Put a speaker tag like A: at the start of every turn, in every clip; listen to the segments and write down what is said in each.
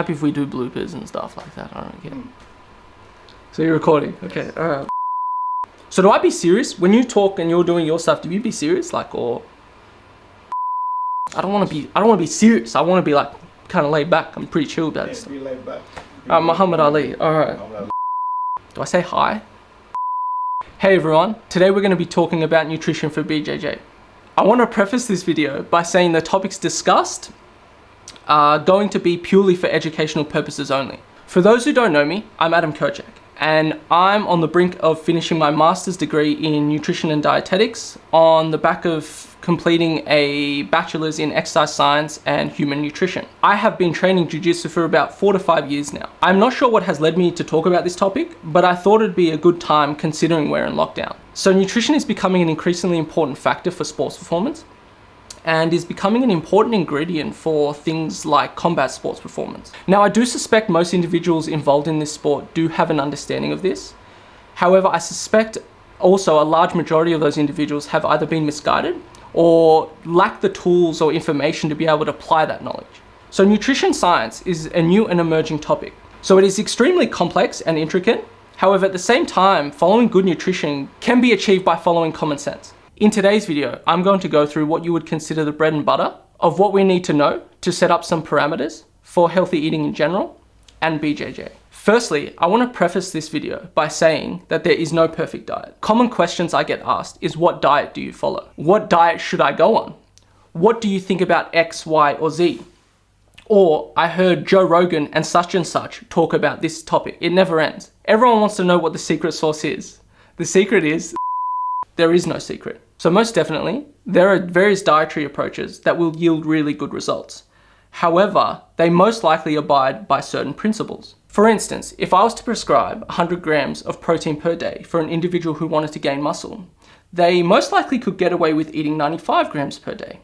A: Happy if we do bloopers and stuff like that. I don't care. So you're recording? Okay. All right. So do I be serious when you talk and you're doing your stuff? Do you be serious, like, or? I don't want to be serious. I want to be like kind of laid back. I'm pretty chill about it.
B: Be laid back.
A: Muhammad Ali. All right. Do I say hi? Hey everyone. Today we're going to be talking about nutrition for BJJ. I want to preface this video by saying the topics discussed are going to be purely for educational purposes only. For those who don't know me, I'm Adam Kochak, and I'm on the brink of finishing my master's degree in nutrition and dietetics on the back of completing a bachelor's in exercise science and human nutrition. I have been training jiu-jitsu for about 4 to 5 years now. I'm not sure what has led me to talk about this topic, but I thought it'd be a good time considering we're in lockdown. So nutrition is becoming an increasingly important factor for sports performance and is becoming an important ingredient for things like combat sports performance. Now, I do suspect most individuals involved in this sport do have an understanding of this. However, I suspect also a large majority of those individuals have either been misguided or lack the tools or information to be able to apply that knowledge. So nutrition science is a new and emerging topic. So it is extremely complex and intricate. However, at the same time, following good nutrition can be achieved by following common sense. In today's video, I'm going to go through what you would consider the bread and butter of what we need to know to set up some parameters for healthy eating in general and BJJ. Firstly, I want to preface this video by saying that there is no perfect diet. Common questions I get asked is, what diet do you follow? What diet should I go on? What do you think about X, Y, or Z? Or I heard Joe Rogan and such talk about this topic. It never ends. Everyone wants to know what the secret sauce is. The secret is there is no secret. So most definitely, there are various dietary approaches that will yield really good results. However, they most likely abide by certain principles. For instance, if I was to prescribe 100 grams of protein per day for an individual who wanted to gain muscle, they most likely could get away with eating 95 grams per day.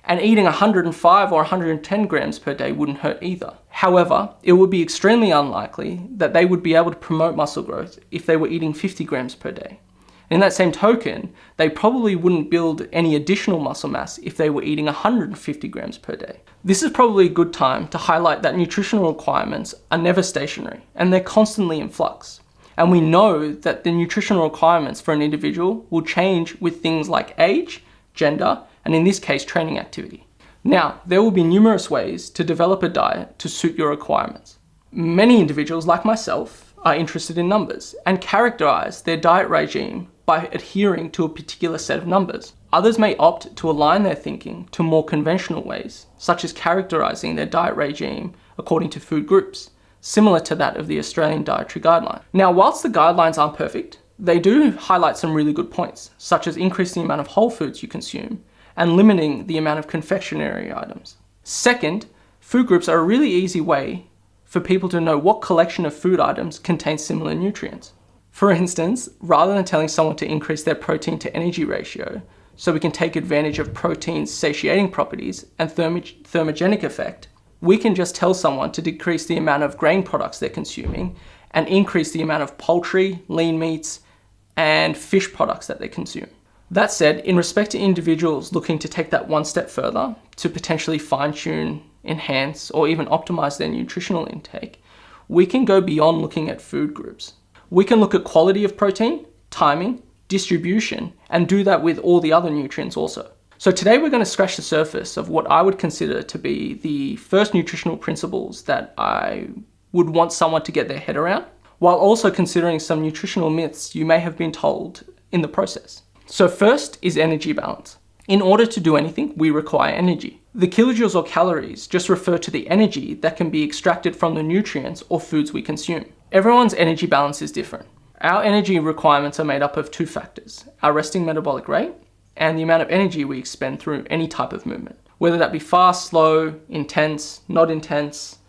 A: And eating 105 or 110 grams per day wouldn't hurt either. However, it would be extremely unlikely that they would be able to promote muscle growth if they were eating 50 grams per day. In that same token, they probably wouldn't build any additional muscle mass if they were eating 150 grams per day. This is probably a good time to highlight that nutritional requirements are never stationary and they're constantly in flux. And we know that the nutritional requirements for an individual will change with things like age, gender, and in this case, training activity. Now, there will be numerous ways to develop a diet to suit your requirements. Many individuals, like myself, are interested in numbers and characterize their diet regime by adhering to a particular set of numbers. Others may opt to align their thinking to more conventional ways, such as characterizing their diet regime according to food groups, similar to that of the Australian Dietary Guideline. Now, whilst the guidelines aren't perfect, they do highlight some really good points, such as increasing the amount of whole foods you consume and limiting the amount of confectionery items. Second, food groups are a really easy way for people to know what collection of food items contain similar nutrients. For instance, rather than telling someone to increase their protein to energy ratio so we can take advantage of protein's satiating properties and thermogenic effect, we can just tell someone to decrease the amount of grain products they're consuming and increase the amount of poultry, lean meats, and fish products that they consume. That said, in respect to individuals looking to take that one step further to potentially fine-tune, enhance, or even optimize their nutritional intake, we can go beyond looking at food groups. We can look at quality of protein, timing, distribution, and do that with all the other nutrients also. So today we're going to scratch the surface of what I would consider to be the first nutritional principles that I would want someone to get their head around, while also considering some nutritional myths you may have been told in the process. So first is energy balance. In order to do anything, we require energy. The kilojoules or calories just refer to the energy that can be extracted from the nutrients or foods we consume. Everyone's energy balance is different. Our energy requirements are made up of two factors: our resting metabolic rate and the amount of energy we expend through any type of movement. Whether that be fast, slow, intense, not intense,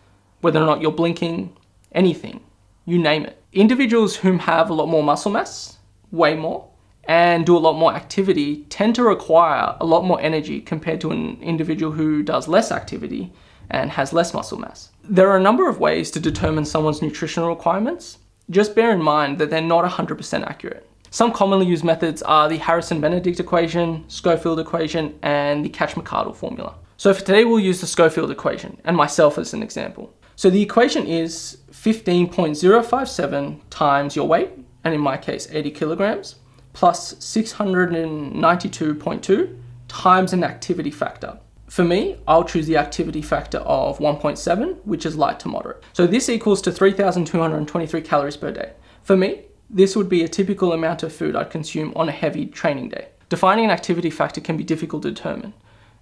A: whether or not you're blinking, anything, you name it. Individuals who have a lot more muscle mass, way more, and do a lot more activity tend to require a lot more energy compared to an individual who does less activity and has less muscle mass. There are a number of ways to determine someone's nutritional requirements. Just bear in mind that they're not 100% accurate. Some commonly used methods are the Harrison-Benedict equation, Schofield equation, and the Catch-McArdle formula. So for today, we'll use the Schofield equation and myself as an example. So the equation is 15.057 times your weight, and in my case 80 kilograms, plus 692.2 times an activity factor. For me, I'll choose the activity factor of 1.7, which is light to moderate. So this equals to 3,223 calories per day. For me, this would be a typical amount of food I'd consume on a heavy training day. Defining an activity factor can be difficult to determine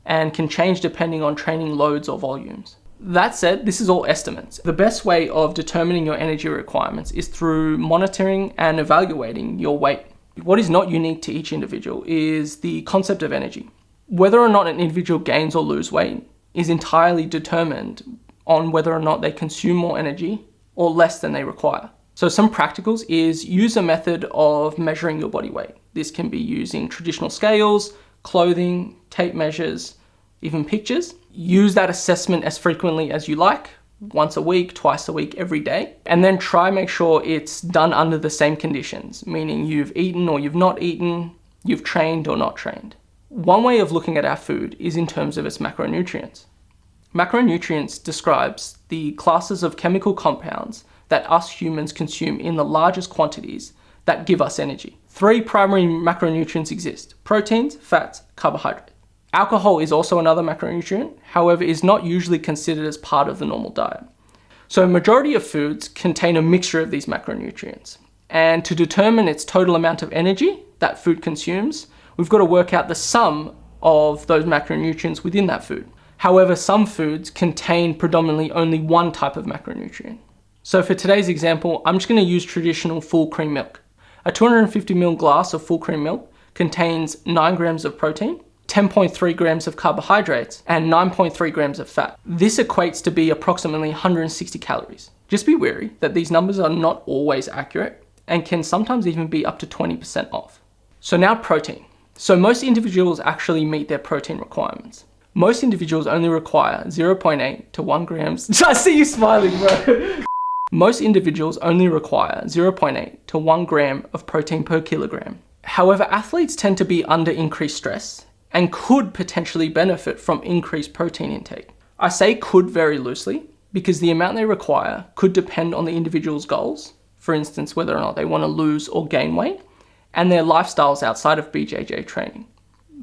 A: and can change depending on training loads or volumes. That said, this is all estimates. The best way of determining your energy requirements is through monitoring and evaluating your weight. What is not unique to each individual is the concept of energy. Whether or not an individual gains or loses weight is entirely determined on whether or not they consume more energy or less than they require. So some practicals is use a method of measuring your body weight. This can be using traditional scales, clothing, tape measures, even pictures. Use that assessment as frequently as you like, once a week, twice a week, every day. And then try make sure it's done under the same conditions, meaning you've eaten or you've not eaten, you've trained or not trained. One way of looking at our food is in terms of its macronutrients. Macronutrients describes the classes of chemical compounds that us humans consume in the largest quantities that give us energy. 3 primary macronutrients exist: proteins, fats, carbohydrates. Alcohol is also another macronutrient, however, is not usually considered as part of the normal diet. So a majority of foods contain a mixture of these macronutrients. And to determine its total amount of energy that food consumes, we've got to work out the sum of those macronutrients within that food. However, some foods contain predominantly only one type of macronutrient. So for today's example, I'm just going to use traditional full cream milk. A 250 ml glass of full cream milk contains 9 grams of protein, 10.3 grams of carbohydrates, and 9.3 grams of fat. This equates to be approximately 160 calories. Just be wary that these numbers are not always accurate and can sometimes even be up to 20% off. So now protein. So most individuals actually meet their protein requirements. Most individuals only require 0.8 to 1 grams. I see you smiling, bro. Most individuals only require 0.8 to 1 gram of protein per kilogram. However, athletes tend to be under increased stress and could potentially benefit from increased protein intake. I say could very loosely because the amount they require could depend on the individual's goals, for instance, whether or not they want to lose or gain weight, and their lifestyles outside of BJJ training.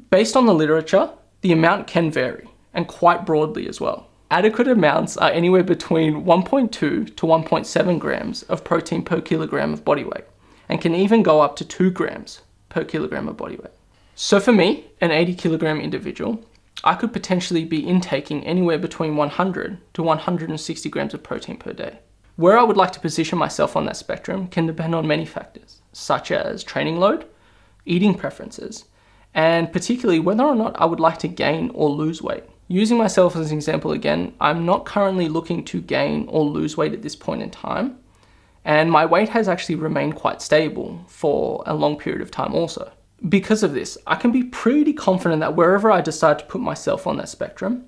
A: Based on the literature, the amount can vary, and quite broadly as well. Adequate amounts are anywhere between 1.2 to 1.7 grams of protein per kilogram of body weight, and can even go up to 2 grams per kilogram of body weight. So for me, an 80 kilogram individual, I could potentially be intaking anywhere between 100 to 160 grams of protein per day. Where I would like to position myself on that spectrum can depend on many factors, such as training load, eating preferences, and particularly whether or not I would like to gain or lose weight. Using myself as an example again, I'm not currently looking to gain or lose weight at this point in time, and my weight has actually remained quite stable for a long period of time also. Because of this, I can be pretty confident that wherever I decide to put myself on that spectrum,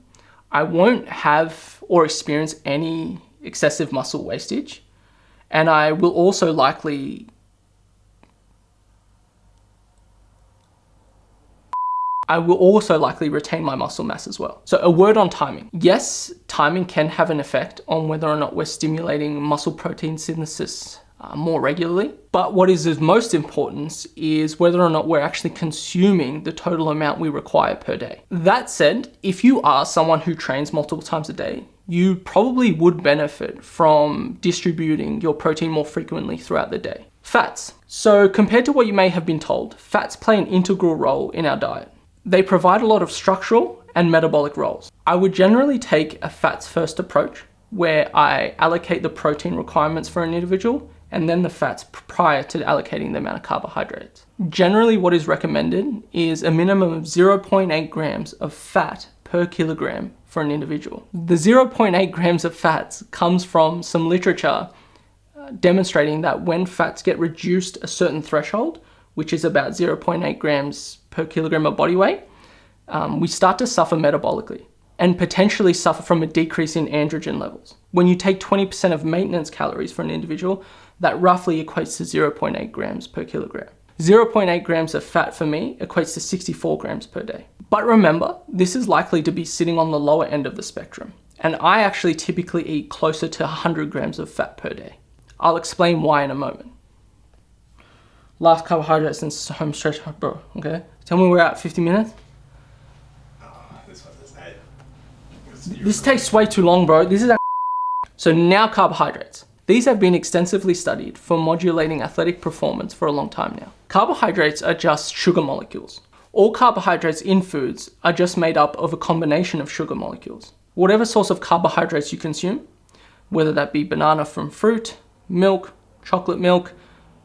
A: I won't have or experience any excessive muscle wastage, and I will also likely retain my muscle mass as well. So a word on timing. Yes, timing can have an effect on whether or not we're stimulating muscle protein synthesis more regularly. But what is of most importance is whether or not we're actually consuming the total amount we require per day. That said, if you are someone who trains multiple times a day, you probably would benefit from distributing your protein more frequently throughout the day. Fats. So compared to what you may have been told, fats play an integral role in our diet. They provide a lot of structural and metabolic roles. I would generally take a fats first approach where I allocate the protein requirements for an individual and then the fats prior to allocating the amount of carbohydrates. Generally, what is recommended is a minimum of 0.8 grams of fat per kilogram for an individual. The 0.8 grams of fats comes from some literature demonstrating that when fats get reduced a certain threshold, which is about 0.8 grams per kilogram of body weight, we start to suffer metabolically and potentially suffer from a decrease in androgen levels. When you take 20% of maintenance calories for an individual, that roughly equates to 0.8 grams per kilogram. 0.8 grams of fat for me equates to 64 grams per day. But remember, this is likely to be sitting on the lower end of the spectrum, and I actually typically eat closer to 100 grams of fat per day. I'll explain why in a moment. Last carbohydrate since home stretch, bro, okay? Tell me we're at 50 minutes?
B: This one doesn't add.
A: This takes way too long, bro. This is So now carbohydrates. These have been extensively studied for modulating athletic performance for a long time now. Carbohydrates are just sugar molecules. All carbohydrates in foods are just made up of a combination of sugar molecules. Whatever source of carbohydrates you consume, whether that be banana from fruit, milk, chocolate milk,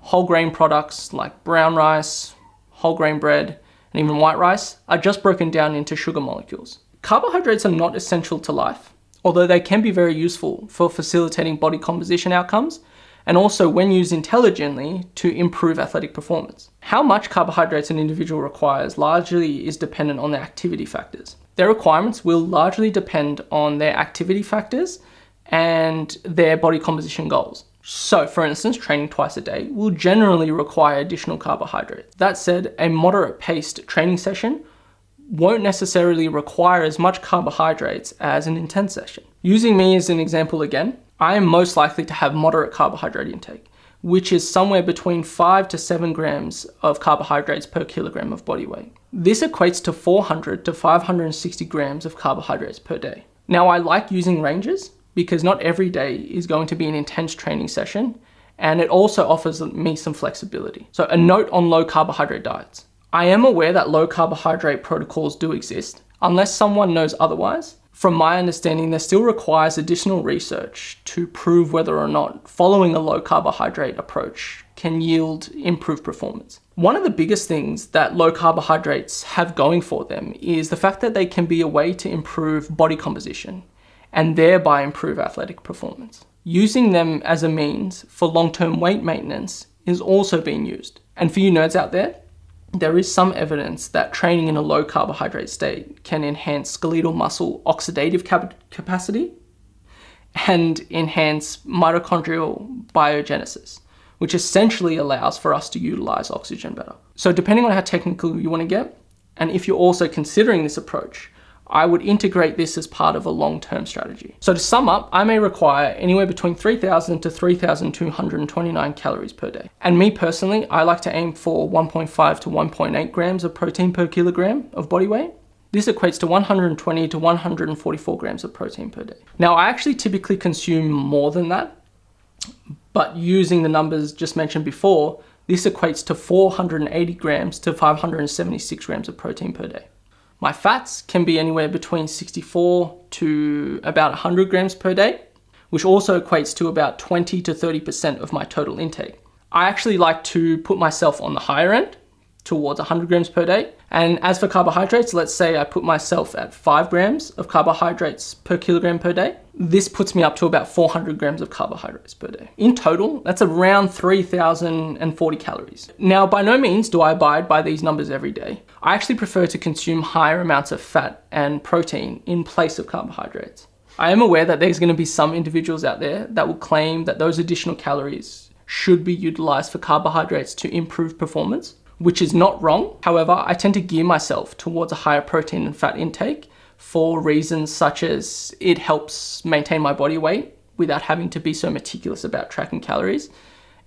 A: whole grain products like brown rice, whole grain bread, and even white rice, are just broken down into sugar molecules. Carbohydrates are not essential to life, although they can be very useful for facilitating body composition outcomes and also when used intelligently to improve athletic performance. How much carbohydrates an individual requires largely is dependent on their activity factors. Their requirements will largely depend on their activity factors and their body composition goals. So for instance, training twice a day will generally require additional carbohydrates. That said, a moderate paced training session won't necessarily require as much carbohydrates as an intense session. Using me as an example again, I am most likely to have moderate carbohydrate intake, which is somewhere between 5 to 7 grams of carbohydrates per kilogram of body weight. This equates to 400 to 560 grams of carbohydrates per day. Now I like using ranges because not every day is going to be an intense training session, and it also offers me some flexibility. So a note on low carbohydrate diets. I am aware that low carbohydrate protocols do exist, unless someone knows otherwise. From my understanding, there still requires additional research to prove whether or not following a low carbohydrate approach can yield improved performance. One of the biggest things that low carbohydrates have going for them is the fact that they can be a way to improve body composition and thereby improve athletic performance. Using them as a means for long-term weight maintenance is also being used. And for you nerds out there is some evidence that training in a low carbohydrate state can enhance skeletal muscle oxidative capacity and enhance mitochondrial biogenesis, which essentially allows for us to utilize oxygen better. So depending on how technical you want to get, and if you're also considering this approach, I would integrate this as part of a long-term strategy. So to sum up, I may require anywhere between 3,000 to 3,229 calories per day. And me personally, I like to aim for 1.5 to 1.8 grams of protein per kilogram of body weight. This equates to 120 to 144 grams of protein per day. Now, I actually typically consume more than that, but using the numbers just mentioned before, this equates to 480 grams to 576 grams of protein per day. My fats can be anywhere between 64 to about 100 grams per day, which also equates to about 20 to 30% of my total intake. I actually like to put myself on the higher end, towards 100 grams per day. And as for carbohydrates, let's say I put myself at 5 grams of carbohydrates per kilogram per day. This puts me up to about 400 grams of carbohydrates per day. In total, that's around 3,040 calories. Now, by no means do I abide by these numbers every day. I actually prefer to consume higher amounts of fat and protein in place of carbohydrates. I am aware that there's going to be some individuals out there that will claim that those additional calories should be utilized for carbohydrates to improve performance, which is not wrong. However, I tend to gear myself towards a higher protein and fat intake for reasons such as it helps maintain my body weight without having to be so meticulous about tracking calories,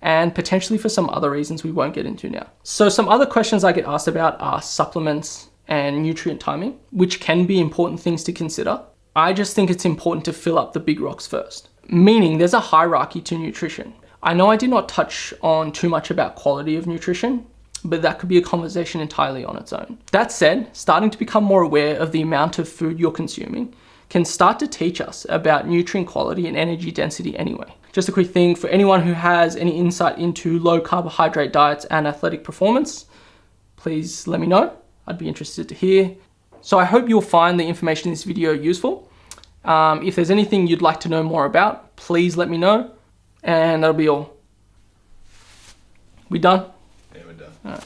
A: and potentially for some other reasons we won't get into now. So some other questions I get asked about are supplements and nutrient timing, which can be important things to consider. I just think it's important to fill up the big rocks first, meaning there's a hierarchy to nutrition. I know I did not touch on too much about quality of nutrition, but that could be a conversation entirely on its own. That said, starting to become more aware of the amount of food you're consuming can start to teach us about nutrient quality and energy density anyway. Just a quick thing for anyone who has any insight into low carbohydrate diets and athletic performance, please let me know. I'd be interested to hear. So I hope you'll find the information in this video useful. If there's anything you'd like to know more about, please let me know. And that'll be all. We done?
B: Yeah, we're done.
A: All right.